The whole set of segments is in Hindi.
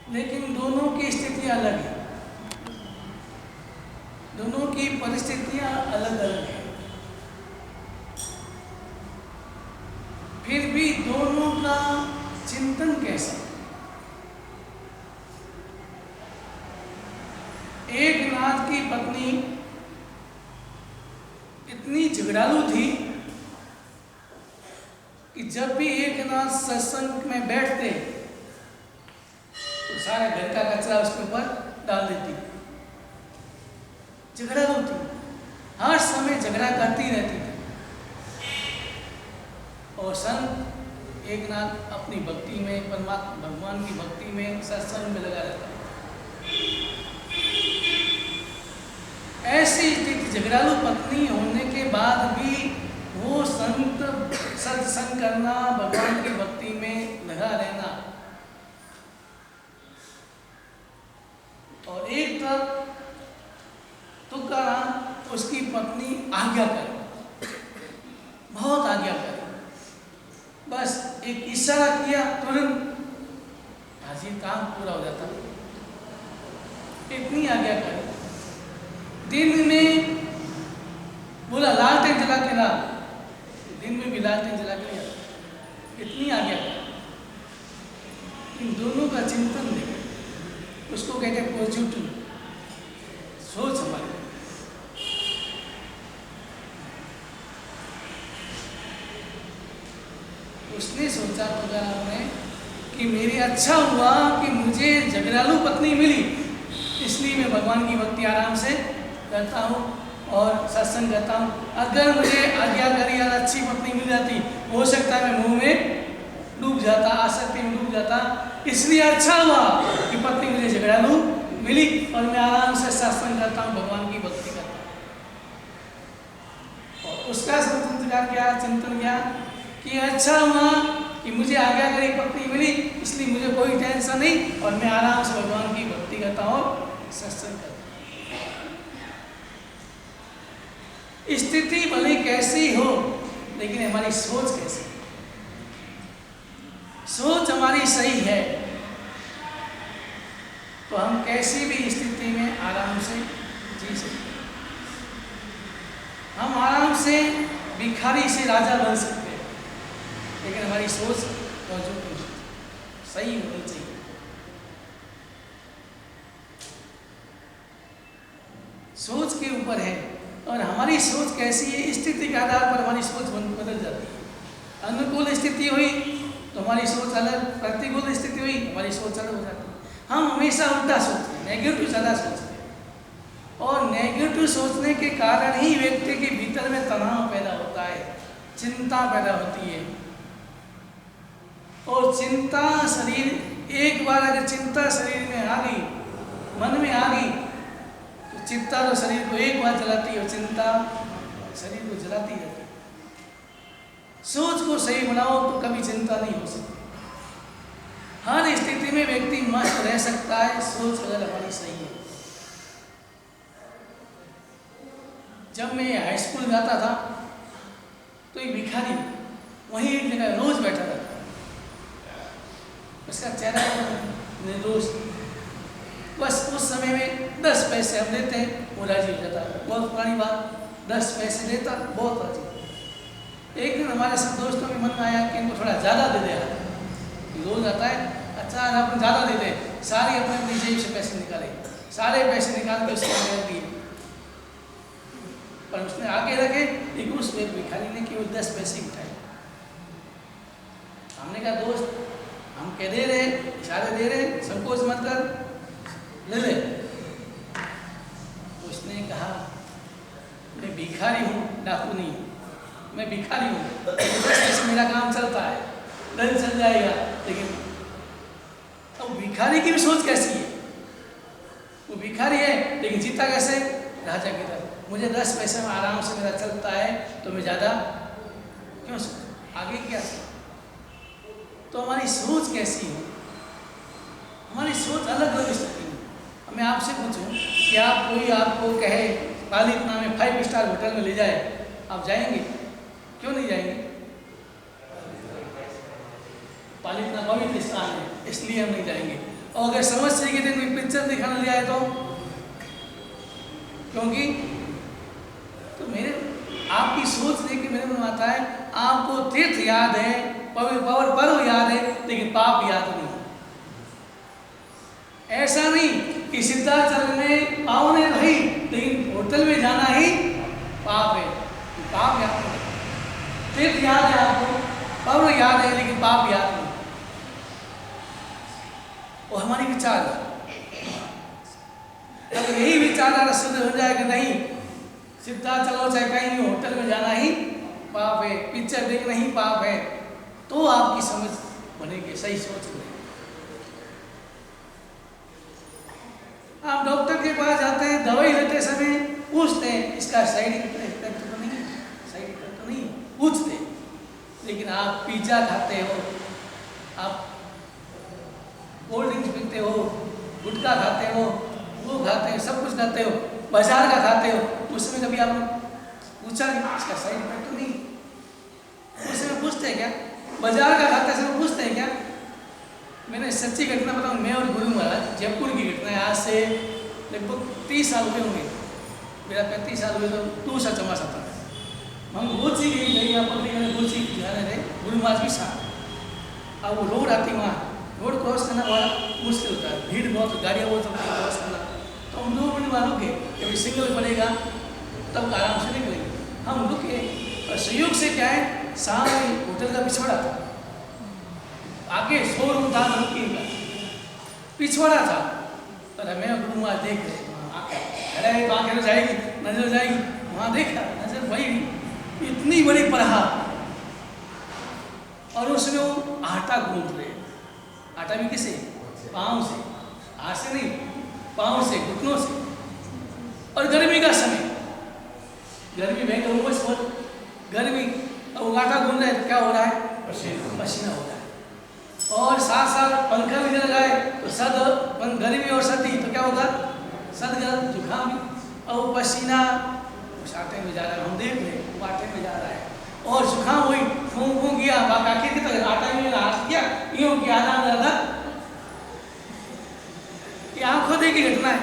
लेकिन दोनों की स्थितियां अलग है, दोनों की परिस्थितियां अलग अलग है। फिर भी दोनों का चिंतन कैसा? एक नाथ की पत्नी इतनी झगड़ालू थी कि जब भी एक नाथ सत्संग में बैठते तो सारे घर का कचरा उसके ऊपर डाल देती। झगड़ालू थी, हर समय झगड़ा करती रहती थी। और संत एक नाथ अपनी भक्ति में, परमात्मा भगवान की भक्ति में, सत्संग में लगा रहता। ऐसी स्थिति, झगड़ालू पत्नी होने के बाद भी वो संत सत्संग करना, भगवान की भक्ति में लगा रहना। और एक तरफ तुकाराम उसकी पत्नी आज्ञा करे, बहुत आज्ञा करे, बस एक इशारा किया तुरंत हाजिर काम पूरा हो जाता। इतनी आज्ञा करे। दिन में बोला लालटेन जला के ला, दिन में भी लालटेन जला के लिया, इतनी आज्ञा करे। इन दोनों का चिंतन देखे, उसको कहते हैं पॉजिटिव सोच हमारी। उसने सोचा तुकाराम ने कि मेरे अच्छा हुआ कि मुझे झगड़ालू पत्नी मिली, इसलिए मैं भगवान की भक्ति आराम से करता हूँ और सत्संग करता हूँ। अगर मुझे आज्ञाकारी या अच्छी पत्नी मिल जाती, हो सकता है मैं मुंह में डूब जाता, आसक्ति में डूब जाता। इसलिए अच्छा हुआ कि पत्नी मुझे झगड़ालू मिली और मैं आराम से सत्संग करता हूँ, भगवान की भक्ति करता हूँ। और उसका चिंतन क्या, चिंतन क्या कि अच्छा हुआ कि मुझे आज्ञाकारी पत्नी मिली, इसलिए मुझे कोई टेंशन नहीं और मैं आराम से भगवान की भक्ति करता हूँ, सत्संग करता हूँ। स्थिति भले कैसी हो, लेकिन हमारी सोच कैसी, सोच हमारी सही है तो हम कैसी भी स्थिति में आराम से जी सकते हैं। हम आराम से भिखारी से राजा बन सकते हैं, लेकिन हमारी सोच मौजूद नहीं, सही होनी चाहिए। सोच के ऊपर है, और हमारी सोच कैसी है, स्थिति के आधार पर हमारी सोच बदल जाती है। अनुकूल स्थिति हुई तो हमारी सोच अलग, प्रतिकूल स्थिति हुई हमारी सोच अलग हो जाती है। हम हमेशा उल्टा सोचते हैं, नेगेटिव ज़्यादा सोचते हैं, और नेगेटिव सोचने के कारण ही व्यक्ति के भीतर में तनाव पैदा होता है, चिंता पैदा होती है। और चिंता शरीर, एक बार अगर चिंता शरीर में आ गई, मन में आ गई, तो चिंता तो शरीर को एक बार जलाती है और चिंता शरीर को जलाती रहती है। सोच को सही बनाओ तो कभी चिंता नहीं हो सकती। हर स्थिति में व्यक्ति मस्त रह सकता है, सोच अगर हमारी सही है। जब मैं हाई स्कूल जाता था तो एक भिखारी वहीं एक जगह रोज बैठा था, उसका चेहरा निर्दोष, बस उस समय में 10 पैसे हम देते हैं वो राजी हो जाता। बहुत पुरानी बात, 10 पैसे देता, बहुत राजी। एक दिन हमारे सब दोस्तों के मन में आया कि इनको थोड़ा ज़्यादा दे दे। रोज आता है, अच्छा आप ज़्यादा दे दे, सारे अपने अपनी जेब से पैसे निकाले, सारे पैसे निकाल के उसके आगे दिए, पर उसने आगे रखे, लेकिन उस भिखारी ने केवल 10 पैसे उठाए। हमने कहा दोस्त हम कह दे रहे, इशारे दे रहे, संकोच मत कर, ले ले। उसने कहा मैं भिखारी हूँ, डाकू नहीं हूँ, मैं भिखारी हूँ, 10 पैसे मेरा काम चलता है, दिन चल जाएगा। लेकिन अब भिखारी की भी सोच कैसी है, वो भिखारी है लेकिन जीता कैसे, राजा की तरह। मुझे 10 पैसे में आराम से मेरा चलता है तो मैं ज़्यादा क्यों सोचूं, आगे क्या सोचूं। तो हमारी सोच कैसी है, हमारी सोच अलग अलग स्थिति में। मैं आपसे पूछूं कि आप कोई आपको कहे पालीतना में 5 स्टार होटल में ले जाए, आप जाएंगे? क्यों नहीं जाएंगे? पालीतना पवित्र स्थान है इसलिए हम नहीं जाएंगे। और अगर समझ के दिन कोई पिक्चर दिखाने ले आए तो क्योंकि तो मेरे आपकी सोच देख के मेरे मन में आता है आपको तीर्थ याद है, पर्व याद है, लेकिन पाप याद नहीं। ऐसा नहीं कि सिद्धाचल में पावने रही लेकिन होटल में जाना ही पाप है, पाप याद नहीं। तीर्थ याद है आपको, पर्व याद है, लेकिन पाप याद नहीं। वो हमारी विचार है। अगर यही विचारधारा शुद्ध हो जाए कि नहीं सिद्धाचल हो चाहे कहीं भी होटल में जाना ही पाप है, पिक्चर देखना ही पाप है, तो आपकी समझ बनेगी, सही सोच बनेगी। आप डॉक्टर के पास जाते हैं, दवाई लेते समय पूछते हैं इसका साइड इफेक्ट तो नहीं है, साइड इफेक्ट तो नहीं पूछते। लेकिन आप पिज्जा खाते हो, आप कोल्ड ड्रिंक्स पीते हो, गुटखा खाते हो, वो खाते हो, सब कुछ खाते हो, बाजार का खाते हो, उसमें कभी आपने पूछा इसका साइड इफेक्ट तो नहीं? उसमें पूछते हैं क्या? बाजार का खाते समय पूछते हैं क्या? मैंने सच्ची घटना बताऊँ, मैं और गुरु महाराज, जयपुर की घटना है, आज से लगभग 30 साल हुए होंगे, मेरा 35 साल हुए तो दूसरा चमासा था। हम गोची गई गोची जा रहे थे गुरु महाराज के साथ। अब वो रोड आती वहाँ, रोड क्रॉस करना बड़ा मुश्किल होता है, भीड़ बहुत, गाड़ियाँ बहुत होती है क्रॉस करना। तो हम 2 मिनट वहाँ रुके, कभी सिग्नल बनेगा तब आराम से निकलेंगे। हम रुके और संयोग से क्या है, सामने होटल का पिछवाड़ा था, आगे शोरूम था नमकीन का, पिछवाड़ा था। और मैं गुरु महाराज देख रहे, अरे तो आंखें तो जाएगी, नजर जाएगी, वहाँ देखा नजर वही इतनी बड़ी पराहा, और उसमें वो आटा गूंथ रहे। आटा भी किसे? पाँव से, हाथ से नहीं, पाँव से, घुटनों से। और गर्मी का समय, गर्मी में उमस हो, गर्मी, और आटा गूंथ रहे तो क्या हो रहा है? पसीना हो रहा है। और साथ साथ पंखा भी लगाए तो सर्द, गर्मी और सर्दी तो क्या होगा? सर्द गर्म, जुकाम भी, और पसीना उस आटे में जा रहा है, हम देख रहे वो आटे में जा रहा है, और जुकाम हुई, फूं किया, आखिर की तरह आटा में हाथ किया, यूं किया, आधा ज़्यादा। ये आंखों देखी घटना है।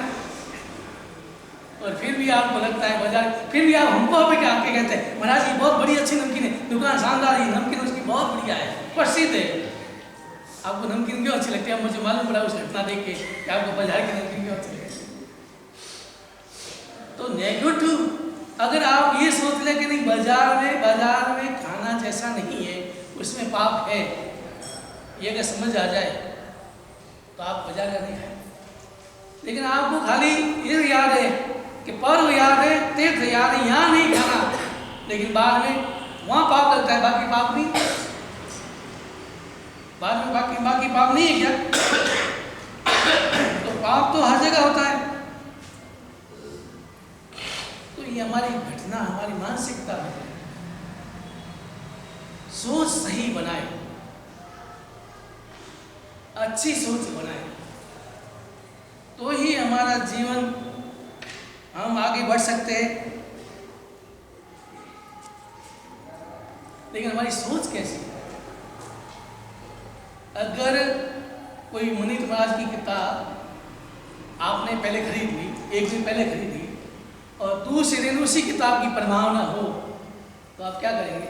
और फिर भी आपको लगता है बाजार, फिर भी आप हमको पे क्या आके कहते हैं महाराज ये बहुत बड़ी अच्छी नमकीन है, दुकान शानदार है, नमकीन उसकी बहुत बढ़िया है, प्रसिद्ध है। आपको नमकीन क्यों अच्छी लगती है? मुझे मालूम पड़ा उस घटना देख के कि आपको बाजार की नमकीन क्यों अच्छी लगती है। तो नेगेटिव, अगर आप ये सोच लें कि नहीं बाजार में खाना जैसा नहीं है, उसमें पाप है, ये अगर समझ आ जाए तो आप बाजार का नहीं खाएं। लेकिन आपको खाली ये याद है कि पर्व याद है, तीर्थ याद है, यहाँ नहीं खाना, लेकिन बाद में वहाँ पाप लगता है, बाकी पाप नहीं। बाद में बाकी पाप नहीं है क्या? तो पाप तो हर जगह होता है। तो ये हमारी घटना, हमारी मानसिकता है। सोच सही बनाए, अच्छी सोच बनाए, तो ही हमारा जीवन, हम आगे बढ़ सकते हैं। लेकिन हमारी सोच कैसी है? अगर कोई मुनीत महाराज की किताब आपने पहले खरीद ली, एक दिन पहले खरीदी, और दूसरे दिन उसी किताब की प्रभावना हो, तो आप क्या करेंगे?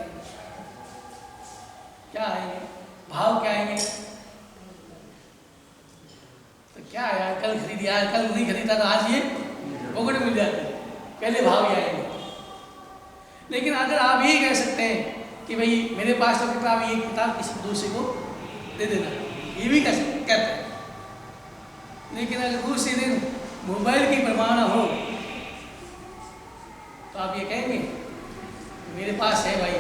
क्या आएंगे? भाव क्या आएंगे? तो क्या यार, कल खरीदी, आज कल नहीं खरीदा तो आज ये पॉकेट मिल जाती, पहले भाव ये आएंगे। लेकिन अगर आप यही कह सकते हैं कि भाई मेरे पास तो किताब, ये किताब किसी दूसरे को दे देना, ये भी कहते हैं। लेकिन अगर दूसरे दिन मोबाइल की प्रमाणा हो तो आप ये कहेंगे मेरे पास है भाई,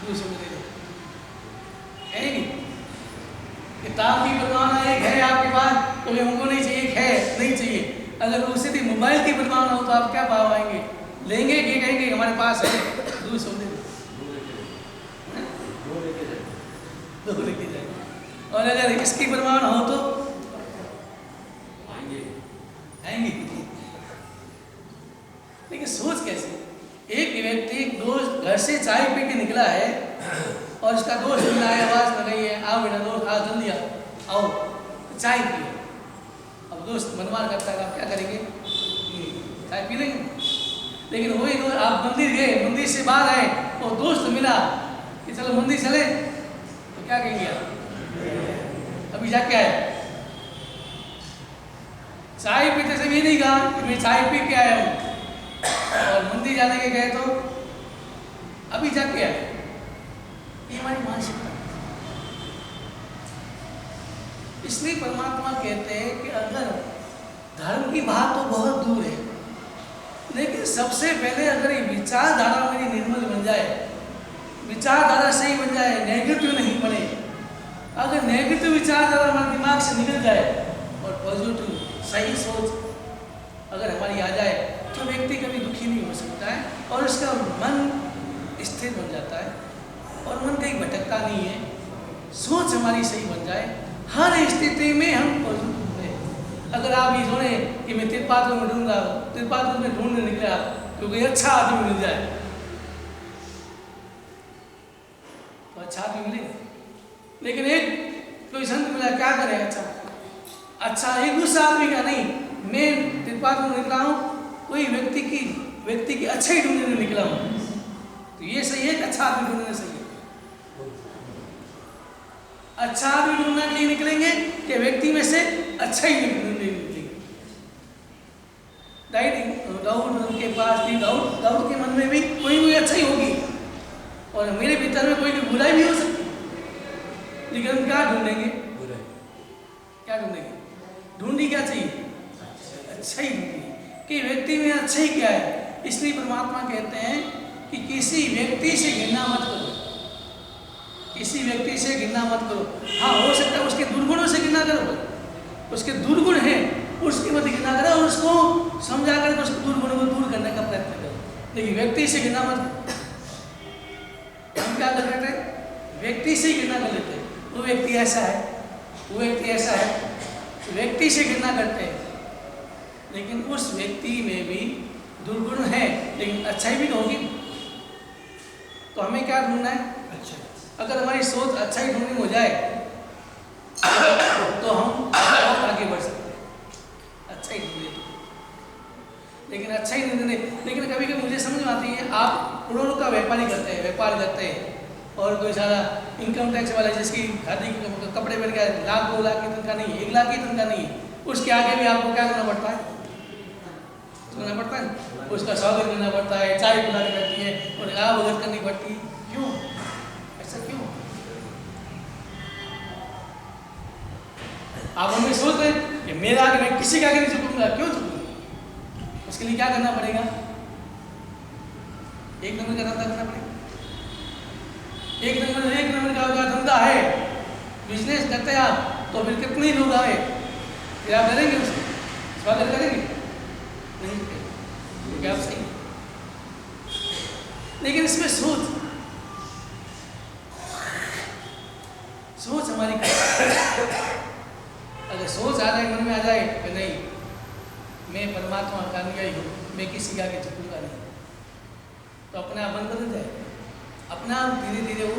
दूसरे को दे दो, कहेंगे? किताब की प्रमाणा एक है आपके पास तो हमको नहीं चाहिए, एक है नहीं चाहिए। अगर दूसरे दिन मोबाइल की प्रमाणा हो तो आप क्या भाव आएंगे? लेंगे कि कहेंगे हमारे पास है, दूसरे को दे दो, दो लेके जाए। और अगर इसकी प्रमाण हो तो आएंगे। लेकिन सोच कैसे? एक व्यक्ति दोस्त घर से चाय पी के निकला है और इसका दोस्त मिला है, आवाज लगाई है, आओ बेटा दोस्त, आओ जल्दी आओ, चाय पियो। अब दोस्त मनमार करता है, आप क्या करेंगे? चाय पी लेंगे। लेकिन वही तो आप मंदिर गए, मंदिर से बाहर आए और दोस्त मिला कि चलो मंदिर चले, तो क्या कहेंगे आप? अभी जाके आए, चाय पीते से भी नहीं कहा कि मैं चाय पी के आया हूँ, और मंदिर जाने के गए तो अभी जाके आए। ये हमारी मानसिकता। इसलिए परमात्मा कहते हैं कि अगर धर्म की बात तो बहुत दूर है, लेकिन सबसे पहले अगर ये विचारधारा मेरी निर्मल बन जाए, विचारधारा सही बन जाए, नेगेटिव नहीं बने, अगर नेगेटिव विचारधारा हमारे दिमाग से निकल जाए और पॉजिटिव सही सोच अगर हमारी आ जाए, तो व्यक्ति कभी दुखी नहीं हो सकता है और उसका मन स्थिर बन जाता है और मन कहीं भटकता नहीं है। सोच हमारी सही बन जाए, हर स्थिति में हम पॉजिटिव हैं। अगर आप ये सोने कि मैं तिरपात्र में ढूंढ रहा हूँ, तिरपात्र में ढूंढने निकले आप, क्योंकि अच्छा आदमी मिल जाए तो अच्छा आदमी मिले, लेकिन एक कोई संत मिला, क्या करे? अच्छा एक दूसरा आदमी का नहीं, मैं तिरपात्र में निकला हूँ, कोई व्यक्ति की अच्छा ही ढूंढने निकला हूँ, तो ये सही है कि अच्छा आदमी ढूंढने सही है? अच्छा आदमी ढूंढने के लिए निकलेंगे कि व्यक्ति में से अच्छा ही ढूंढने निकलेंगे? दाऊद के पास थी, दाऊद के मन में भी कोई अच्छा ही होगी और मेरे भीतर में कोई बुराई भी हो सकती, लेकिन हम क्या ढूंढेंगे? क्या ढूंढेंगे? ढूंढी क्या चाहिए? अच्छा ही ढूंढी कि व्यक्ति में अच्छा ही क्या है। इसलिए परमात्मा कहते हैं कि किसी व्यक्ति से घृणा मत करो, किसी व्यक्ति से घृणा मत करो। हाँ, हो सकता है उसके दुर्गुणों से घृणा करो, उसके दुर्गुण हैं उसके मत घृणा करो और उसको समझा कर उसके दुर्गुणों को दूर करने का प्रयत्न करो, लेकिन व्यक्ति से घृणा मत करो। हम क्या कर लेते हैं? व्यक्ति से ही घृणा कर लेते हैं, वो व्यक्ति ऐसा है, वो व्यक्ति ऐसा है, तो व्यक्ति से घृणा करते हैं, लेकिन उस व्यक्ति में भी दुर्गुण है, लेकिन अच्छाई भी होगी। तो हमें क्या ढूंढना है? अच्छा। अगर हमारी सोच अच्छाई ढूंढनी हो जाए तो हम बहुत आगे बढ़ सकते हैं, अच्छा ही ढूंढे तो। लेकिन अच्छा ही नहीं ढूंढे, लेकिन कभी कभी मुझे समझ में आती है, आप करोड़ों का व्यापार करते हैं और कोई सारा इनकम टैक्स वाला जिसकी खादी के कपड़े पहन के 1 लाख 2 लाख की तनख्वाह नहीं है, 1 लाख की तनख्वाह नहीं है, उसके आगे भी आपको क्या करना पड़ता है? करना पड़ता है, उसका स्वागत करना पड़ता है, चाय पिलानी पड़ती है और भगत करनी पड़ती है। क्यों? ऐसा क्यों? आप हमें सोच रहे हैं कि मेरे आगे, मैं किसी के आगे नहीं झुकूंगा, क्यों झुकूंगा? उसके लिए क्या करना पड़ेगा? 1 नंबर का धंधा करना पड़ेगा। 1 नंबर का धंधा है, बिजनेस करते हैं आप, तो फिर कितने लोग आए, फिर आप करेंगे उसको स्वागत करेंगे? नहीं करेंगे, क्या आप सही? लेकिन इसमें सोच हमारी अगर सोच आ जाए, मन में आ जाए कि नहीं, मैं परमात्मा का अनुयायी हूँ, मैं किसी के आगे झुकूंगा नहीं, तो अपने आप मन बदल जाए, अपना आप धीरे धीरे वो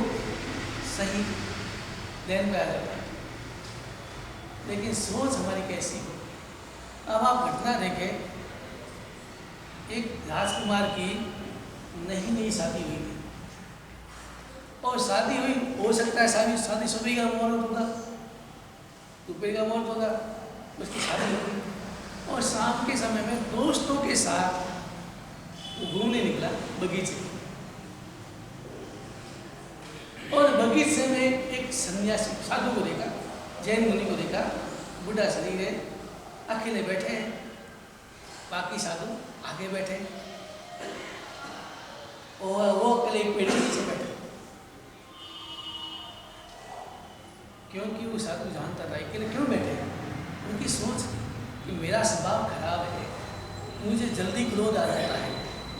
सही लेन पे आ जाता है। लेकिन सोच हमारी कैसी हो? अब आप घटना देखें, एक राजकुमार की नई शादी हुई थी और शादी हुई, हो सकता है शादी सुबह का मुहूर्त होगा, दोपहर का मुहूर्त होगा, उसकी शादी हो गई और शाम के समय में दोस्तों के साथ वो घूमने निकला बगीचे, और बगीचे में एक सन्यासी साधु को देखा, जैन मुनि को देखा, बुढ़ा शरीर है, अकेले बैठे हैं, बाकी साधु आगे बैठे और वो अकेले एक पेड़ के नीचे बैठे, क्योंकि वो साधु जानता था अकेले क्यों बैठे हैं। उनकी सोच कि मेरा स्वभाव खराब है, मुझे जल्दी क्रोध आ जाता है,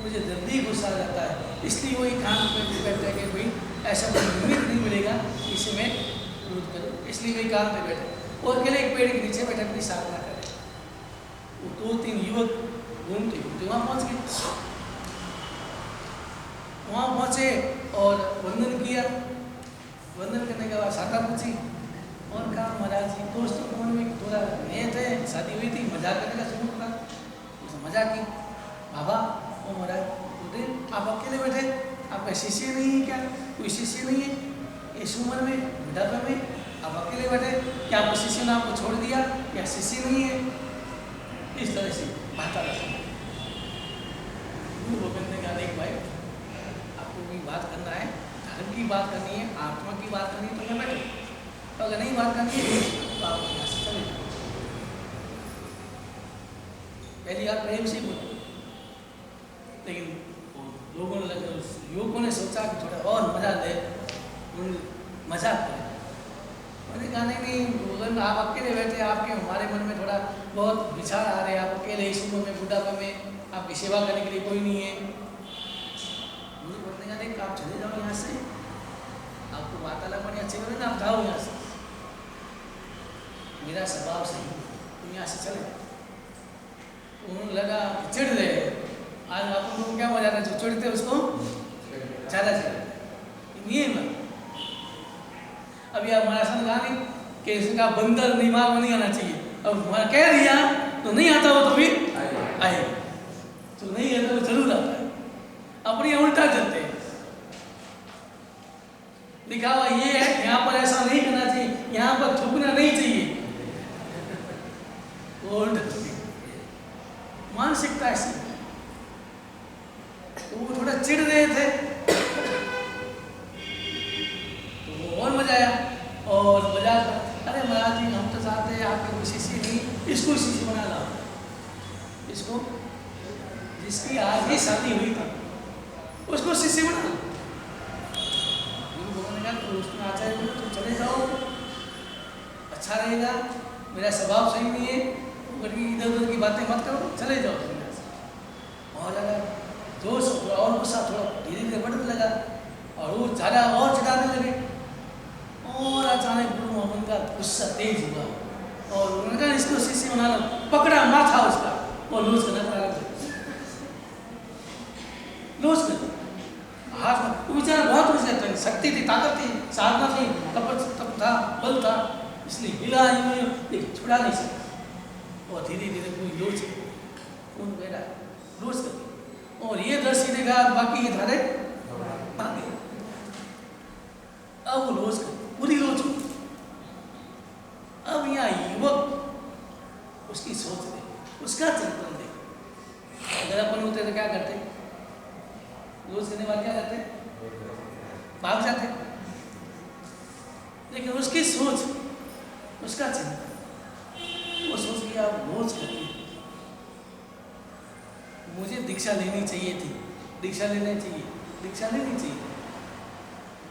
मुझे जल्दी गुस्सा आ जाता है, इसलिए वो एक काम करके बैठता है कि भाई ऐसा कोई निमित्त नहीं मिलेगा इसे मैं क्रोध करूँ, इसलिए वही काम पे बैठे और अकेले एक पेड़ के नीचे बैठे अपनी साधना करे। वो 2-3 युवक घूमते घूमते वहाँ पहुँच गए, वहाँ पहुँचे और वंदन किया। वंदन करने के बाद शाखा पूछी और कहा महाराज जी, दोस्तों के मन में बोला नहीं थे, शादी हुई थी, मजाक करने का शुरू करा। उसने मजाक की, बाबा वो महाराज बोलते आप अकेले बैठे, आपका शिष्य नहीं है क्या? कोई शिष्य नहीं है इस उम्र में, बुढ़ापे में आप अकेले बैठे? क्या आपको शिष्य ने आपको छोड़ दिया? क्या शिष्य नहीं है? इस तरह से बात आ रही। गुरु गोविंद ने कहा नहीं भाई, आपको भी बात करना है, धर्म की बात करनी है, आत्मा की बात करनी है तो मैं बैठो, तो अगर नहीं बात करनी है तो आप यहाँ से चले जाओ। पहली बात प्रेम से बोलो, लेकिन लोगों ने युवकों ने सोचा कि थोड़ा और मजा ले, मजाक करें। मैंने कहा नहीं भगवान आप अकेले बैठे, आपके हमारे मन में थोड़ा बहुत विचार आ रहे हैं, आप अकेले इस उम्र में, बुढ़ापे में आपकी सेवा करने के लिए कोई नहीं है। मुझे बोलने का नहीं, आप चले जाओ यहाँ से, आपको वार्तालाप करनी अच्छी करें ना, आप जाओ यहाँ से, मेरा स्वभाव सही, तुम यहाँ से चले जाओ। उन्होंने लगा चिढ़ रहे, आज अपन को क्या मजा आता है, जो चिढ़ते उसको ज़्यादा चिढ़ते ये मत। अभी आप हमारा संग कहा नहीं कि इसका बंदर दिमाग में नहीं आना चाहिए, अब हमारा कह दिया तो नहीं आता हो तो भी आएगा, तो नहीं आता तो जरूर आता है। अपनी उल्टा चलते हैं, लिखा हुआ ये है यहाँ पर ऐसा नहीं करना चाहिए, यहाँ पर थूकना नहीं चाहिए, मानसिकता ऐसी। तो वो थोड़ा चिढ़ रहे थे तो वो और मजा आया और मजा, अरे महाराज जी हम तो चाहते हैं आपके कोई शिष्य नहीं, इसको शिष्य बना लाओ, इसको जिसकी आज ही शादी हुई थी उसको शिष्य बना लो। गुरु भगवान ने कहा तो उसमें आचार्य बोले तुम चले जाओ, अच्छा रहेगा, मेरा स्वभाव सही नहीं है, इधर उधर की बातें मत करो, चले जाओ तुम यहाँ से। और ज़्यादा जोश और गुस्सा थोड़ा धीरे धीरे बढ़ने लगा और वो ज़्यादा और चिढ़ाने लगे और अचानक गुरु मोहम्मद का गुस्सा तेज हुआ और उन्होंने कहा इसको शिष्य बना लो, पकड़ा माथा उसका और लूज करना पड़ा, लूज कर हाथ में। वो बेचारा बहुत कुछ करता है, शक्ति थी, ताकत थी, साधना थी, तप था, बल था, इसलिए हिला लेकिन छुड़ा नहीं सकता और धीरे धीरे कोई लोच खून बहरा लोच कर और ये दृश्य देखा, बाकी ये धारे भागे। अब वो लोच कर पूरी लोच हो। अब यहाँ युवक उसकी सोच दे, उसका चिंतन दे। अगर अपन होते तो क्या करते, लोच करने वाले क्या करते, भाग जाते, लेकिन उसकी सोच, उसका चिंतन, वो सोच लिया रोज करती, मुझे दीक्षा लेनी चाहिए थी, दीक्षा लेनी चाहिए,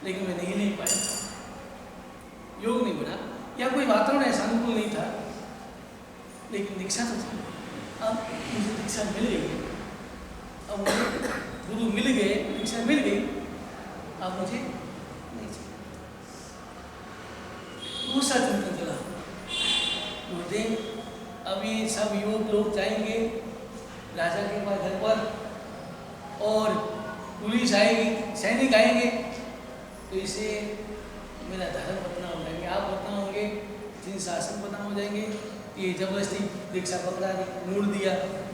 लेकिन मैं नहीं पाया, योग नहीं बना या कोई वातावरण ऐसा अनुकूल नहीं था, लेकिन दीक्षा तो थी। अब मुझे दीक्षा मिल गई, अब मुझे गुरु मिल गए, दीक्षा मिल गई, अब मुझे नहीं चाहिए। दूसरा चिंतन चला, गुरुदेव अभी सब युवक लोग जाएंगे राजा के पास घर पर और पुलिस आएगी, सैनिक आएंगे, तो इसे मेरा धर्म बदनाम हो जाएंगे, आप बदनाम होंगे, जिन शासन बदनाम हो जाएंगे, ये जबरदस्ती दीक्षा पकड़ा दी, मूड दिया,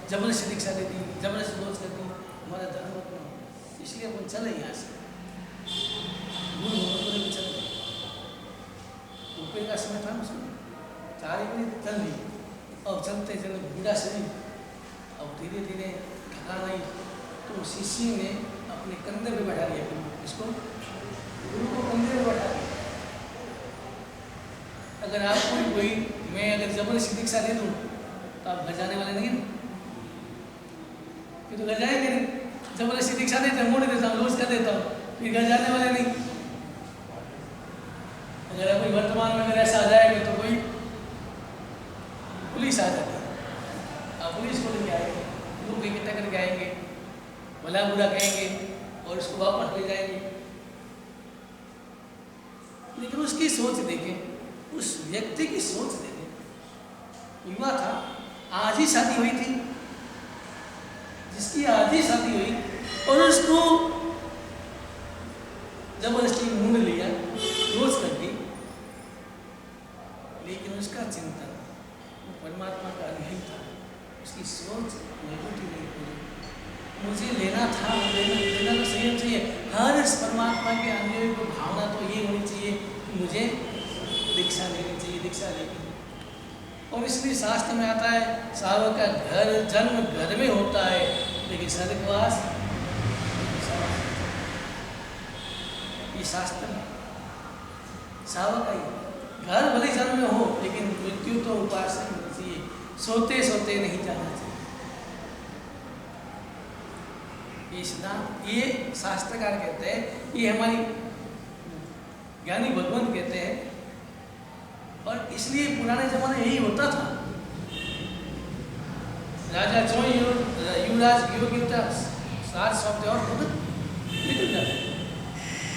जबरदस्ती दीक्षा दे दी, जबरदस्ती दोष कर दी, हमारा धर्म बदनाम, इसलिए अपन चले यहाँ से। गुरु भगवान ने चल दोपहर का समय था, उसमें 4 बजे चल रही, अब चलते चलते बूढ़ा शरीर, अब धीरे धीरे थकान आई, तो शिष्य ने अपने कंधे पे बैठा लिया, इसको गुरु को कंधे पे बैठा लिया। अगर आपको कोई, मैं अगर जबरदस्ती दीक्षा दे दूँ तो आप घर जाने वाले नहीं, फिर तो घर जाएंगे नहीं, जबरदस्ती दीक्षा देते हैं, मोड़ देता हूँ, रोज कर देता हूँ, फिर घर जाने वाले नहीं। अगर कोई वर्तमान में अगर ऐसा आ जाएगा तो कोई पुलिस आ जाती है, अब पुलिस को लेके आएंगे, लोग इकट्ठा करके आएंगे, भला बुरा कहेंगे और उसको वापस ले जाएंगे। लेकिन उसकी सोच देखें, उस व्यक्ति की सोच देखें, युवा था, आज ही शादी हुई थी, जिसकी आज ही शादी हुई और उसको जबरदस्ती मूंढ लिया, रोज कर दी, लेकिन उसका चिंतन वो परमात्मा का अनुयायी था, उसकी सोच नेगेटिव नहीं थी। मुझे लेना था, लेना तो सही होना चाहिए। हर इस परमात्मा के अनुयायी को भावना तो ये होनी चाहिए कि मुझे दीक्षा लेनी चाहिए, दीक्षा लेनी। और इसलिए शास्त्र में आता है सावक का घर जन्म घर में होता है, लेकिन स्वर्गवास ये शास्त्र में सावक का घर भले जन्म में हो, लेकिन मृत्यु तो उपास से होनी चाहिए, सोते सोते नहीं जाना चाहिए। ये सिद्धांत ये शास्त्रकार कहते हैं, ये हमारी ज्ञानी भगवान कहते हैं। और इसलिए पुराने जमाने यही होता था। राजा जो युवराज योगी होता साथ सौंपते और खुद निकल जाते।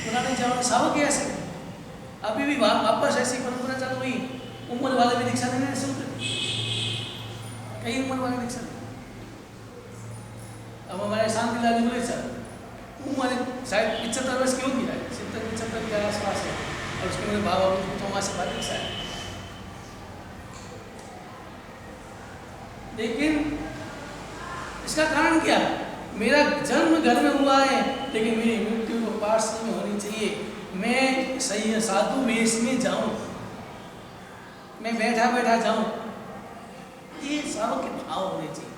पुराने जमाने सावक ऐसे, अभी भी वापस ऐसी परंपरा चालू हुई। उम्र वाले भी दीक्षा लेने शुरू कर, कई उम्र वाले दीक्षा। अब हमारे शांति लाल बोले सर उम्र शायद 75 वर्ष की होगी, 70-75 के आसपास है, और उसके मेरे बाबा तो हमारे से बात दीक्षा है। लेकिन इसका कारण क्या? मेरा जन्म घर में हुआ है, लेकिन मेरी मृत्यु को पार्श्व में होनी चाहिए। मैं सही साधु वेश में जाऊं, मैं बैठा बैठा जाऊं, ये सारों के भाव होने चाहिए।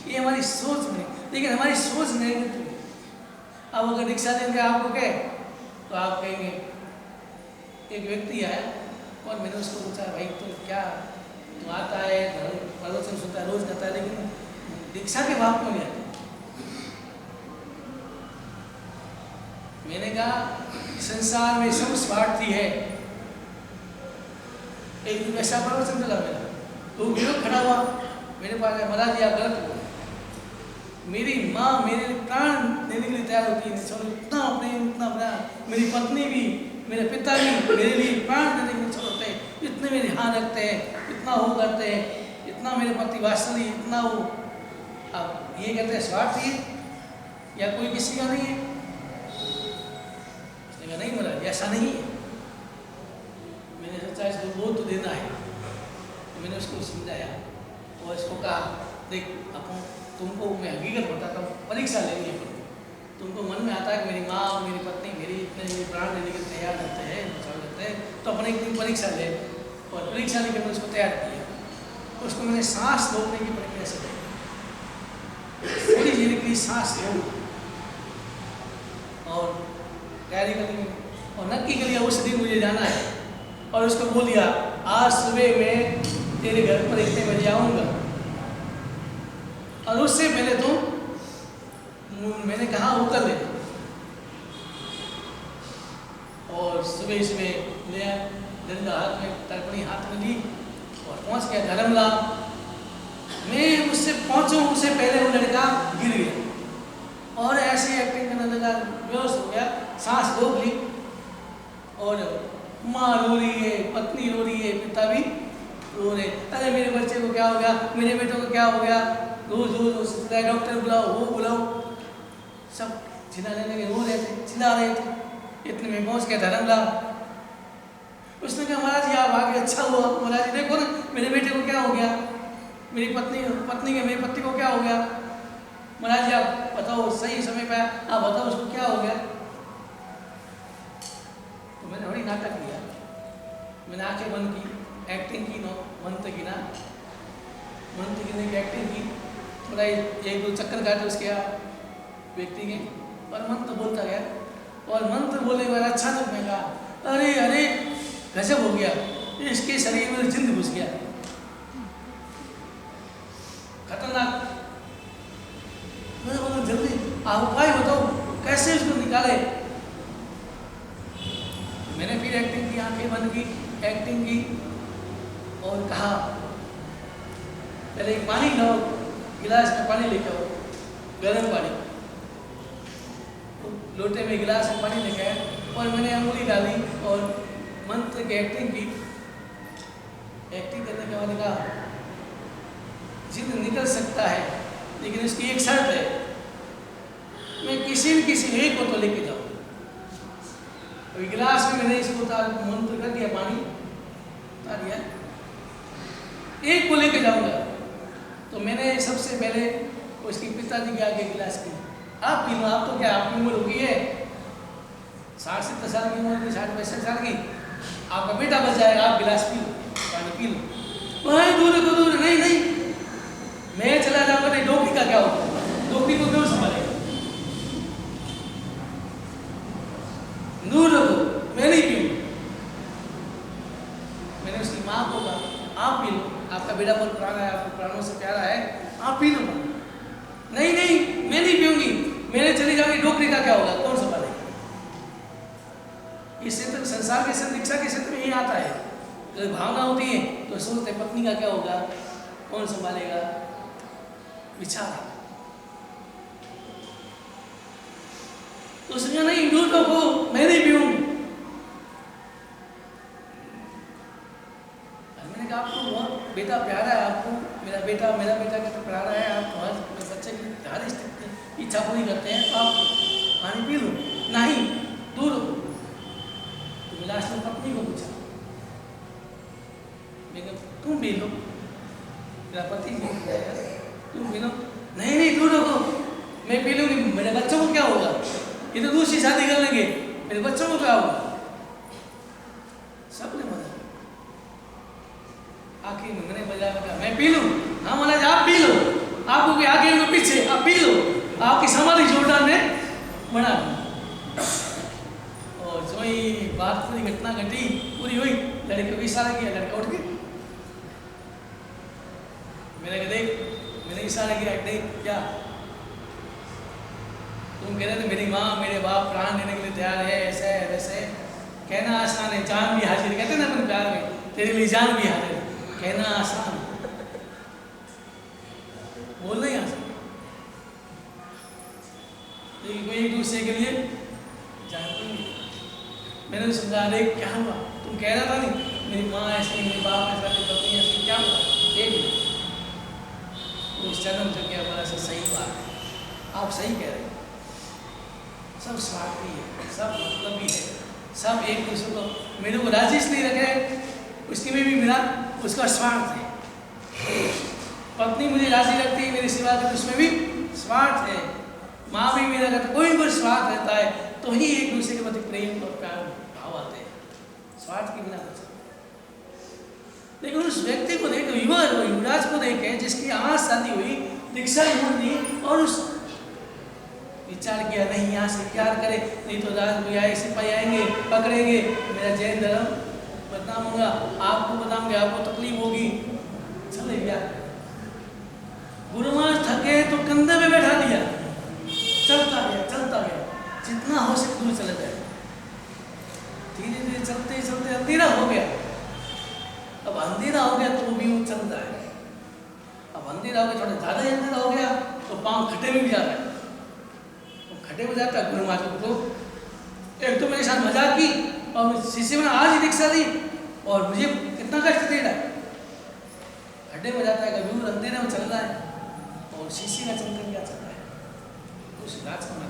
ये हमारी सोच में, लेकिन हमारी सोच नहीं है। अब अगर दीक्षा देंगे आपको कहे तो आप कहेंगे, एक व्यक्ति आया और मैंने उसको पूछा भाई तुम क्या तो आता है प्रवचन सुनता है रोज करता है, लेकिन दीक्षा के भाव क्यों नहीं आते? मैंने कहा संसार में सब स्वार्थी है। एक दिन ऐसा प्रवचन चला मेरा, तो विरोध खड़ा हुआ मेरे पास, महाराज जी आप गलत हो, मेरी माँ मेरे प्राण देने के लिए तैयार होती है, इतना अपना मेरी पत्नी भी, मेरे पिता भी मेरे लिए प्राण देने के लिए छोड़ते हैं, इतने मेरे ध्यान रखते हैं, इतना वो करते हैं, इतना मेरे पति वात्सल्य, इतना वो। अब ये कहते हैं स्वार्थी है या कोई किसी का नहीं है? उसने कहा नहीं महाराज ऐसा नहीं है। मैंने सोचा इसको बोध तो देना है, तो मैंने उसको समझाया और इसको कहा देख अपन तुमको मैं हकीकत बताता हूँ, परीक्षा लेनी है। तुमको मन में आता है कि मेरी माँ और मेरी पत्नी मेरी इतने प्राण देने के लिए तैयार रहते हैं, तो अपने एक दिन परीक्षा ले। और परीक्षा लेकर मैंने उसको तैयार किया। उसको मैंने सांस रोकने की प्रक्रिया से थोड़ी देर के लिए सांस लो और तैयारी कर ली, और नक्की के लिए उस दिन मुझे जाना है। और उसको बोल दिया आज सुबह मैं तेरे घर पर इतने बजे आऊँगा, और उससे पहले तो मैंने कहा उतर ले। और सुबह सुबह लिया डंडा हाथ में, तर्पणी हाथ में ली और पहुंच गया धर्मला। मैं उससे पहुंचूं उससे पहले वो लड़का गिर गया और ऐसे एक्टिंग करने लगा, बेहोश हो गया, सांस रोक ली। और माँ रो रही है, पत्नी रो रही है, पिता भी रो रहे, अरे मेरे बच्चे को क्या हो गया, मेरे बेटों को क्या हो गया, रोज रोज डॉक्टर बुलाओ, वो बुलाओ, सब चिल्लाने लगे, रो रहे थे, चिल्ला रहे थे। इतने में पहुंच गया धर्मला। उसने कहा महाराज जी आप आगे, अच्छा हुआ महाराज जी, देखो ना मेरे बेटे को क्या हो गया, मेरी मेरी पत्नी को क्या हो गया, महाराज जी आप बताओ सही समय पे आप बताओ उसको क्या हो गया। तो मैंने बड़ी नाटक किया, मैंने आंखें बंद की, एक्टिंग की, मंत्र गिना, मंत्र गिरने की एक्टिंग की, थोड़ा एक दो चक्कर काटे उसके व्यक्ति के, और मंत्र बोलता गया। और मंत्र बोलने के बाद अचानक मैं कहा अरे अरे गजब हो गया, इसके शरीर में जिंद घुस गया, खतरनाक। मैंने बोला जल्दी आप उपाय बताओ कैसे इसको निकाले। मैंने फिर एक्टिंग की, आंखें बंद की, एक्टिंग की और कहा पहले एक पानी लाओ, गिलास में पानी लेके आओ, गर्म पानी, लोटे में गिलास में पानी लेके आया और मैंने अंगुली डाली और मंत्र की एक्टिंग की। एक्टिंग करने के बाद कहा जिंद निकल सकता है, लेकिन इसकी एक शर्त है, मैं किसी न किसी एक को तो लेके जाऊँ। अभी गिलास में मैंने इसको मंत्र कर दिया, पानी उतार दिया, एक को लेके जाऊंगा। तो मैंने सबसे पहले उसके पिताजी के आगे गिलास पी, आप पी लो, आप तो क्या आपकी उम्र होगी है 60-70 साल की उम्र की, 60-65 साल की, आपका बेटा बच जाएगा, आप गिलास पी लो, पानी पी लो। वही दूर को दूर, नहीं नहीं मैं चला जाऊंगा, नहीं डोकरी का क्या होगा, डोकरी को क्यों संभालेगा, दूर रखो, मैं नहीं पीऊँ। मैंने उसकी माँ को कहा आप पी लो, आपका बेटा बहुत पुराना है, आपको प्राणों से प्यारा है, आप पी लो। नहीं नहीं मैं नहीं पीऊंगी, मैंने चली जाऊंगी, डोकरी का क्या होगा, कौन संभालेगा। इस क्षेत्र संसार के क्षेत्र, दीक्षा के क्षेत्र में यही आता है, जब भावना होती है तो सोचते पत्नी का क्या होगा, कौन संभालेगा, विचार। तो उसने नहीं दूर रखो, मैं नहीं पीऊँ। मैंने कहा आपको बहुत बेटा प्यारा है, आपको मेरा बेटा का तो प्यारा है, आप हर बच्चे की हर इच्छा पूरी करते हैं, तो आप पानी पी लो। नहीं दूर रखो। तो लास्ट में पत्नी को पूछा, मैं तुम पी लो, मेरा पति जी तुम पी लो। नहीं नहीं दूर रखो, मैं पी लूंगी, मेरे बच्चों को क्या होगा, ये तो दूसरी शादी कर लेंगे, मेरे बच्चों को क्या होगा। सबने मना, आखिर में मैंने बजाया, कहा मैं पी लूं, हाँ महाराज आप पी लो, आपको के आगे और पीछे आप पी लो, आपकी समाधि जोरदार ने बना। और जो ही बात पूरी घटना घटी पूरी हुई, लड़के को इशारा किया, लड़का उठ गया। मैंने इशारा किया, देख क्या तुम कह रहे थे मेरी माँ मेरे बाप प्राण देने के लिए तैयार है, ऐसे है वैसे है, कहना आसान है, जान भी हाजिर, कहते ना अपने प्यार में, तेरे लिए जान भी हाजिर, कहना आसान, बोलना ही आसान, लेकिन कोई एक दूसरे के लिए जानते नहीं। मैंने तो समझा, अरे क्या हुआ, तुम कह रहा था नहीं मेरी माँ ऐसी, मेरे बाप ऐसा, मेरी पत्नी ऐसी, क्या हुआ, एक उस जन्म जो क्या बोला सही बात है, आप सही कह रहे हैं, सब स्वार्थी है, सब मतलबी है, सब एक दूसरे को, मेरे को राजी इसलिए रखे, उसकी में भी मेरा उसका स्वार्थ है। पत्नी मुझे राजी रखती है मेरी सेवा करती, उसमें भी स्वार्थ है। माँ भी मेरा करता, कोई भी स्वार्थ रहता है तो ही एक दूसरे के प्रति प्रेम और प्यार भाव आते हैं, स्वार्थ के बिना नहीं। लेकिन उस व्यक्ति को देखे, युवराज को देखे जिसकी आज शादी हुई, दीक्षा ली, और उस विचार किया नहीं यहाँ से प्यार करे, नहीं तो राज कोई आए, सिपाही आएंगे पकड़ेंगे, मेरा जैन धर्म बदनाम होगा, आपको बदनाम, आपको तकलीफ होगी, चले गया। गुरु महाराज थके तो कंधे में बैठा दिया, चलता गया, जितना हो सके दूर चले जाए। धीरे धीरे चलते चलते अंधेरा हो गया। अब अंधेरा हो गया तो भी वो चलता है, अब अंधेरा हो गया, थोड़ा ज़्यादा अंधेरा हो गया तो पाँव खड्डे में भी जाता है, खड्डे में जाता है। गुरु महाराज को एक तो मेरे साथ मजाक की, और शिष्य ने आज ही दीक्षा दी और मुझे कितना कष्ट दे रहा है, खड्डे में जाता है, कभी अंधेरे में चल रहा है, और शिष्य का चलकर क्या चल रहा है, उस राज को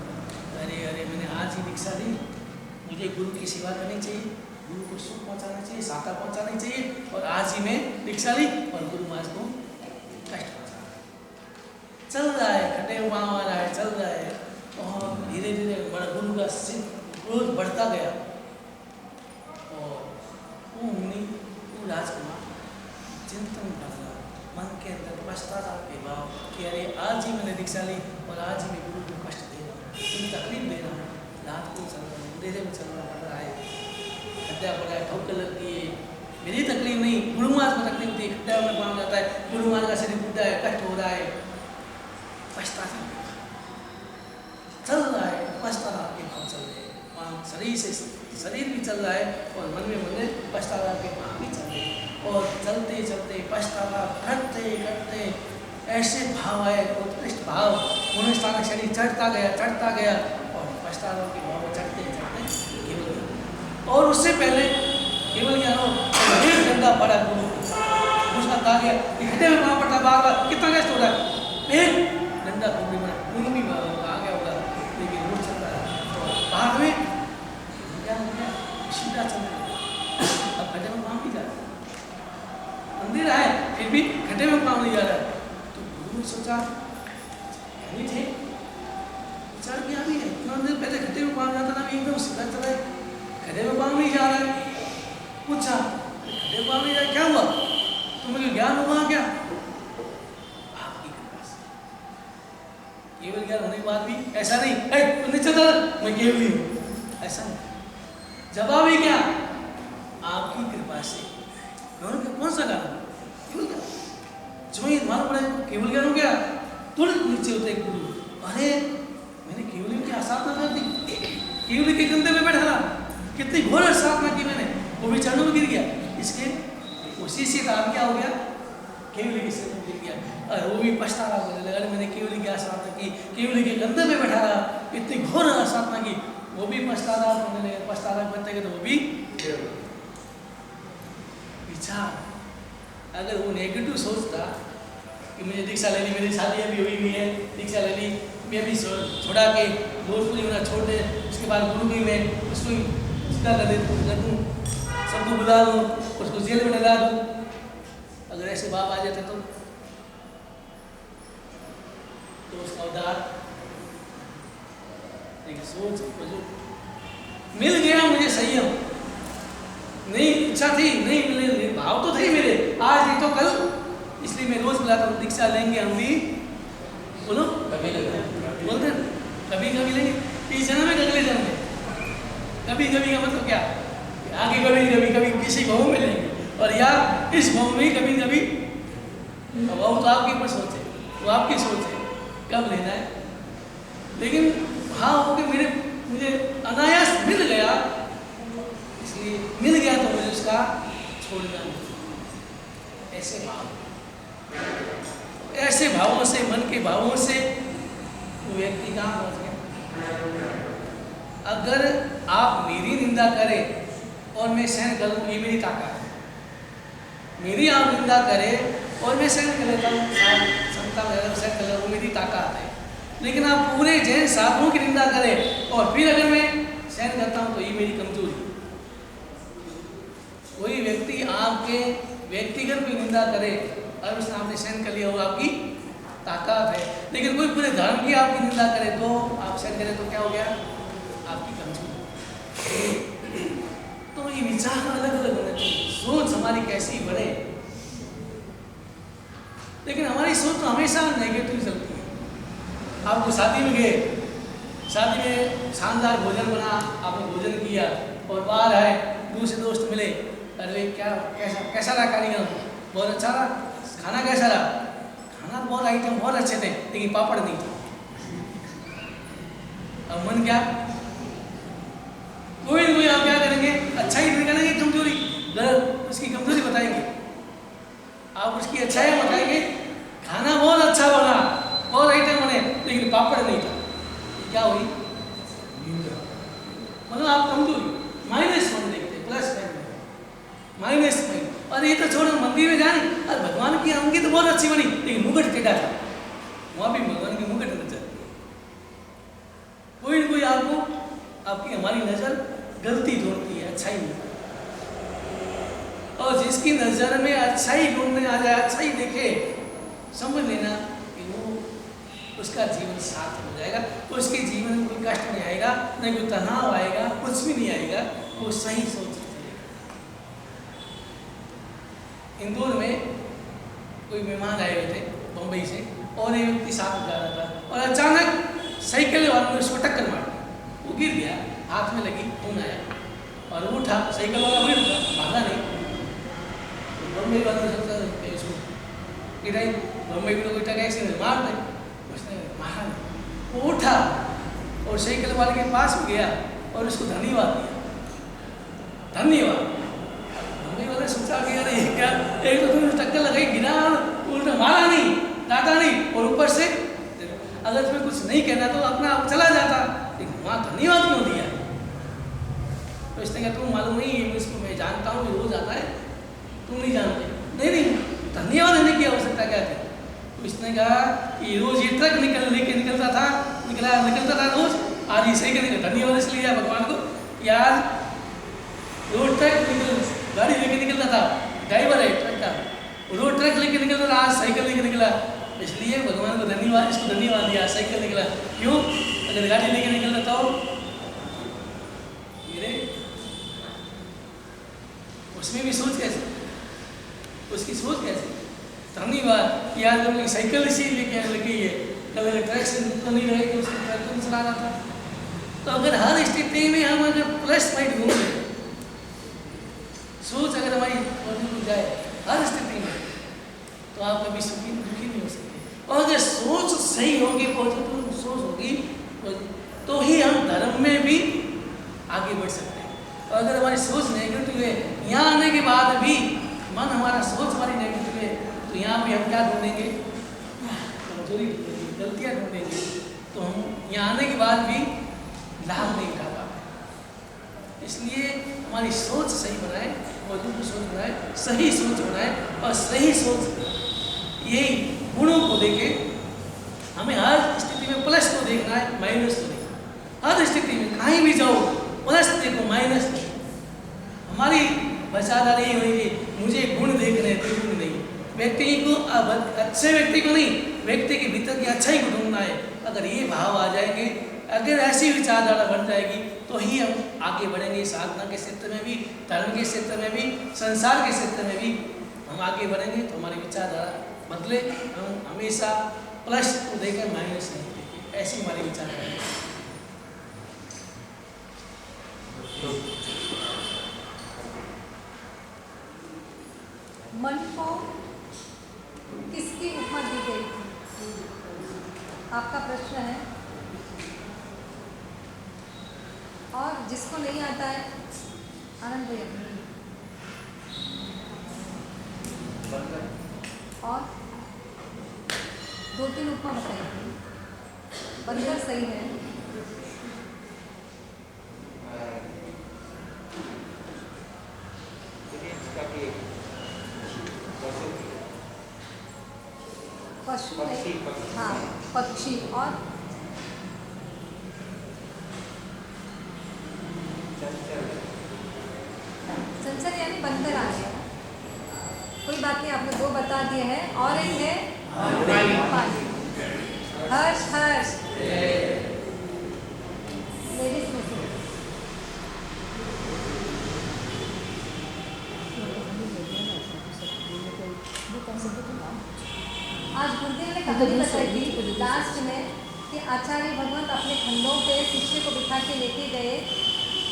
अरे मैंने आज ही दीक्षा दी, मुझे गुरु की सेवा करनी चाहिए, गुरु को सुख पहुंचाना चाहिए, साता पहुंचानी चाहिए, और आज ही मैं दीक्षा ली और गुरु महाराज को कष्ट पहुंचा। चल रहा है, खड्डे में पाँव आ रहा है, चल रहा है, और धीरे धीरे गुरु का क्रोध बढ़ता गया, और वो मुनि, वो राजकुमार चिंतन कर रहा, मन के अंदर पश्चाताप के भाव कि अरे आज ही मैंने दीक्षा ली और आज ही मैं गुरु को कष्ट दे रहा हूँ, तकलीफ दे रहा हूँ, रात को चल रहा हूँ, अंधेरे में चलना पड़ रहा है, खड्डा पड़ा है, ठोकर लगती है, मेरी तकलीफ नहीं, गुरु महाराज को तकलीफ होती है, खड्डा में पाँव जाता है, गुरु महाराज का शरीर बुढ़ा है, कष्ट हो रहा है, पश्चाताप चल रहा है, पश्चाताप के भाव चल रहे हैं, शरीर से शरीर भी चल रहा है और मन में पश्चाताप के भाव भी चल रहे हैं, और चलते चलते पश्चाताप करते करते ऐसे भाव आए, उत्कृष्ट भाव, उन्हें स्थानक शरीर चढ़ता गया और पश्चाताप के भाव चढ़ते चढ़ते केवल, और उससे पहले केवल ज्ञान हो एक डंडा पड़ा गुरु उसका कहा गया, इकट्ठे में वहाँ पड़ता बार बार, कितना कष्ट हो रहा है, एक डंडा गुरु में गुरु भी आ गया होगा, लेकिन रोज चल रहा है, बाद में क्या हो गया, सीधा चल रहा है, अब खड्डे में वहाँ भी जा रहा है, अंधेरा है, फिर भी खड्डे में पाँव नहीं जा रहा है। तो गुरु ने सोचा नहीं थे, विचार किया अभी इतना देर पहले खड्डे में पाँव जाता था, अभी एकदम सीधा चला है, खड्डे में पाँव नहीं जा रहा है। पूछा खड्डे में पाँव नहीं जा रहा, क्या हुआ, तुम्हें ज्ञान हुआ क्या? आपकी कृपा से। केवल ज्ञान होने के बाद भी ऐसा नहीं, तू नीचे चल, मैं केवल हूँ, ऐसा नहीं। जवाब ही क्या, आपकी कृपा से। कौन सा ज्ञान? केवल ज्ञान। जो ये मालूम पड़ा केवल ज्ञान हो गया, तुरंत नीचे होते गुरु, अरे मैंने केवल की आसाधना कर दी, केवल के कंधे में बैठा रहा, कितनी घोर आसाधना की मैंने, वो भी चरणों में गिर गया। इसके उसी से ताब क्या हो गया, केवल के सिर में गिर गया। और वो भी पछता रहा, बोलने लगा मैंने केवल की आसाधना की, केवल के कंधे में बैठा रहा, इतनी घोर आसाधना की, वो भी पछता रहा, बोलने लगे पछता रहा बनते तो वो भी विचार। अगर वो नेगेटिव सोचता कि मुझे दीक्षा ले ली, मेरी शादी अभी हुई है, दीक्षा ले ली, मैं भी छोड़ा के भोजपुरी मेरा छोड़ दे, उसके बाद गुरु भी मैं उसको सीधा कर दूँ, सबको बुला दूँ, उसको जेल में डला दूँ, अगर ऐसे बाप आ जाते तो उसका उद्धार। लेकिन सोच मिल गया मुझे संयम, नहीं इच्छा थी, नहीं मिले, भाव तो थे मेरे, आज नहीं तो कल, इसलिए मैं रोज बुलाता हूँ दीक्षा लेंगे हम भी, बोलो बोलते कभी कभी लेंगे, इस जन्म में अगले जन्म में, कभी कभी का मतलब क्या, आगे कभी कभी कभी किसी भाव में लेंगे, और या इस भाव में कभी कभी, भाव तो आपके ऊपर सोच है, वो आपकी सोच है कब लेना है। लेकिन भाव हो के मुझे अनायास मिल गया, इसलिए मिल गया तो मुझे उसका छोड़ना नहीं। ऐसे भाव, ऐसे भावों से, मन के भावों से वो व्यक्ति कहाँ पहुँच गया। अगर आप मेरी निंदा करें और मैं सहन कर लूँ, ये मेरी ताकत है। मेरी आप निंदा करें और मैं सहन कर लेता हूँ, क्षमता सहन कर लेता हूँ, मेरी ताकत है। लेकिन आप पूरे जैन साधुओं की निंदा करें और फिर अगर मैं सहन करता हूँ तो ये मेरी कमजोरी। कोई व्यक्ति आपके व्यक्तिगत की निंदा करे और उसने आपने सहन कर लिया, वो आपकी ताकत है। लेकिन कोई पूरे धर्म की आपकी निंदा करे तो आप सहन करें तो क्या हो गया, आपकी कमजोरी। तो ये विचार अलग अलग होने चाहिए, सोच हमारी कैसी बढ़े। लेकिन हमारी सोच तो हमेशा नेगेटिव चलती है। आपको शादी में गए, शादी में शानदार भोजन बना, आपने भोजन किया और बाहर आए, दूसरे दोस्त मिले, अरे क्या कैसा रहा कारीगर, बहुत अच्छा रहा, खाना कैसा रहा, खाना बहुत आइटम बहुत अच्छे थे लेकिन पापड़ नहीं था। अब मन क्या, कोई आप क्या करेंगे, अच्छा ही निकालेंगे, कमजोरी गलत उसकी कमजोरी बताएंगे, आप उसकी अच्छाई बताएंगे। खाना बहुत अच्छा बना, बहुत आइटम बने लेकिन पापड़ नहीं था, क्या हुई, मतलब आप कमजोरी, -1 देखते, +1 -1। और ये तो छोड़ो, मंदिर में जाए और भगवान की अंगी तो बहुत अच्छी बनी लेकिन मुकुट टेढ़ा था, वहाँ भी भगवान की मुकुट नजर। कोई न कोई आपको, आपकी हमारी नजर गलती ढूंढती है, अच्छाई नहीं। और जिसकी नजर में अच्छाई ढूंढने आ जाए, अच्छाई देखे, समझ लेना कि वो उसका जीवन सार्थ हो जाएगा, उसके जीवन में कोई कष्ट नहीं आएगा, नहीं कोई तनाव आएगा, कुछ भी नहीं आएगा, वो सही सोच। इंदौर में कोई मेहमान आए हुए थे बम्बई से और एक व्यक्ति साथ जा रहा था और अचानक साइकिल वाले ने उसको टक्कर मार दी, वो गिर गया, हाथ में लगी, खून आया और वो उठा, साइकिल वाला वही रुका, भागा नहीं। बम्बई वाले ने सोचा इसको गिराई, बम्बई में कोई टक्कर ऐसे मार दे, उसने मारा नहीं, वो उठा और साइकिल वाले के पास में गया और उसको धन्यवाद दिया, धन्यवाद। मैंने सोचा कि अरे क्या, एक तो तुमने टक्कर लगाई, गिरा, उल्टा मारा नहीं, डांटा नहीं, और ऊपर से अगर तुम्हें कुछ नहीं कहना तो अपना आप चला जाता, लेकिन वहाँ धन्यवाद क्यों दिया। तो इसने कहा तुम मालूम नहीं, इसको मैं जानता हूँ, ये रोज आता है, तुम नहीं जानते। नहीं धन्यवाद देने की आवश्यकता क्या थी। तो इसने कहा कि रोज ये ट्रक निकलता था रोज, आज ये सही करने का धन्यवाद इसलिए भगवान को, यार रोज ट्रक गाड़ी लेके निकलता था, ड्राइवर है ट्रक का, रोड ट्रक लेके निकल रहा, आज साइकिल लेके निकला, इसलिए भगवान को धन्यवाद, इसको धन्यवाद दिया, साइकिल निकला। क्यों? अगर गाड़ी लेके निकल रहा तो मेरे उसमें भी सोच कैसे, उसकी सोच कैसे। धन्यवाद कि आज लोग साइकिल इसी लेके लगी है, कल अगर ट्रक से तो नहीं रहेगी, उसको ट्रक तो चला रहा था। तो अगर हर स्थिति में हम अगर प्लस पॉइंट ढूंढे, सोच अगर हमारी पॉजिटिव जाए हर स्थिति में, तो आप कभी सुखी दुखी नहीं हो सकते। और अगर सोच सही होगी, पॉजिटिव सोच होगी, तो ही हम धर्म में भी आगे बढ़ सकते हैं। और अगर हमारी सोच नेगेटिव है, यहाँ आने के बाद भी मन हमारा सोच हमारी नेगेटिव है, तो यहाँ भी हम क्या ढूंढेंगे? कमजोरी ढूंढेंगे, गलतियाँ ढूंढेंगे। तो हम यहाँ आने के बाद भी लाभ नहीं उठा पाते। इसलिए हमारी सोच सही बनाए, पॉजिटिव सोच बनाए, सही सोच बनाए, और सही सोच यही गुणों को देखे। हमें हर स्थिति में प्लस को देखना है, माइनस को देखना। हर स्थिति में कहीं भी जाओ प्लस देखो, माइनस नहीं। हमारी बचादार यही होगी, मुझे गुण देखने हैं, दुर्गुण नहीं। व्यक्ति को अच्छे व्यक्ति को नहीं, व्यक्ति के भीतर की अच्छाई को ढूंढना है। अगर ये भाव आ जाएंगे, अगर ऐसी विचारधारा बन जाएगी, तो ही हम आगे बढ़ेंगे। साधना के क्षेत्र में भी, धर्म के क्षेत्र में भी, संसार के क्षेत्र में भी हम आगे बढ़ेंगे। तो हमारी विचारधारा बदले, हम हमेशा प्लस को देकर माइनस नहीं देखें, ऐसी हमारी विचारधारा है। मन को किसकी उपमा दी गई थी? आपका प्रश्न है। और जिसको नहीं आता है, आनंद भैया। और 2-3 उपमा बताइए। बंदर सही है। पशु, हाँ, पक्षी। और चंचल यानी बंदर आ गया। कोई बात नहीं, आपने 2 बता दिए हैं। और एक है पानी। हर्ष, हर्ष लेडीज में से आज गुरुदेव ने कहानी बताई थी लास्ट में कि आचार्य भगवंत अपने खंडों पे शिष्य को बिठा के लेके गए।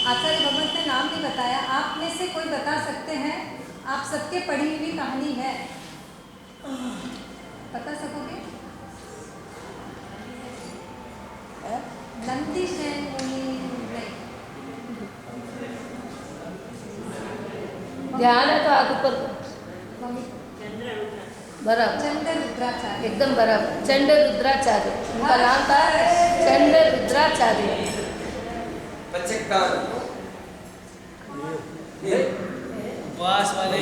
आचार्य भगवंत ने नाम नहीं बताया। आप में से कोई बता सकते हैं? आप सबके पढ़ी हुई कहानी है, बता सकोगे? नंदी सेन मुनि नहीं। ध्यान है तो आग ऊपर मम्मी बराबर, चंद्र रुद्राचार्य। एकदम बराबर। चंड रुद्राचार्य उनका नाम था, चंड रुद्राचार्य। उपवास वाले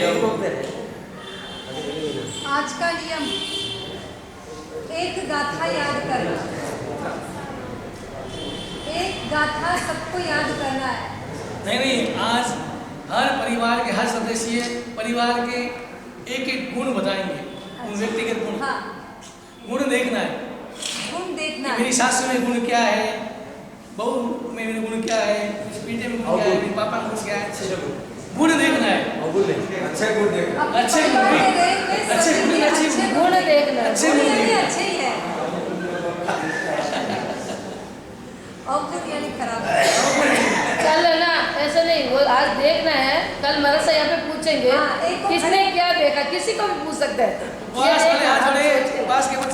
आज का नियम, एक गाथा याद करना। एक गाथा सबको याद करना है। नहीं, आज हर परिवार के हर सदस्य परिवार के एक एक गुण बताएंगे। उन व्यक्तिगत गुण, हाँ, गुण देखना है। गुण देखना है। मेरी सासू में गुण क्या है, बहू में मेरे गुण क्या है, मेरे बेटे में गुण क्या है, मेरे पापा में गुण क्या है, गुण देखना है। अच्छे गुण देखना, अच्छे गुण, अच्छे गुण, अच्छे गुण देखना, अच्छे गुण देखना। अच्छे ही है। और गुण यानी खराब। चल ना, ऐसा नहीं, वो आज देखना है। कल मदद से यहाँ पे पूछेंगे हाँ, एक को किसने क्या देखा, किसी को भी पूछ सकते हैं। उपवास वाले हाथ जोड़े, उपवास के बाद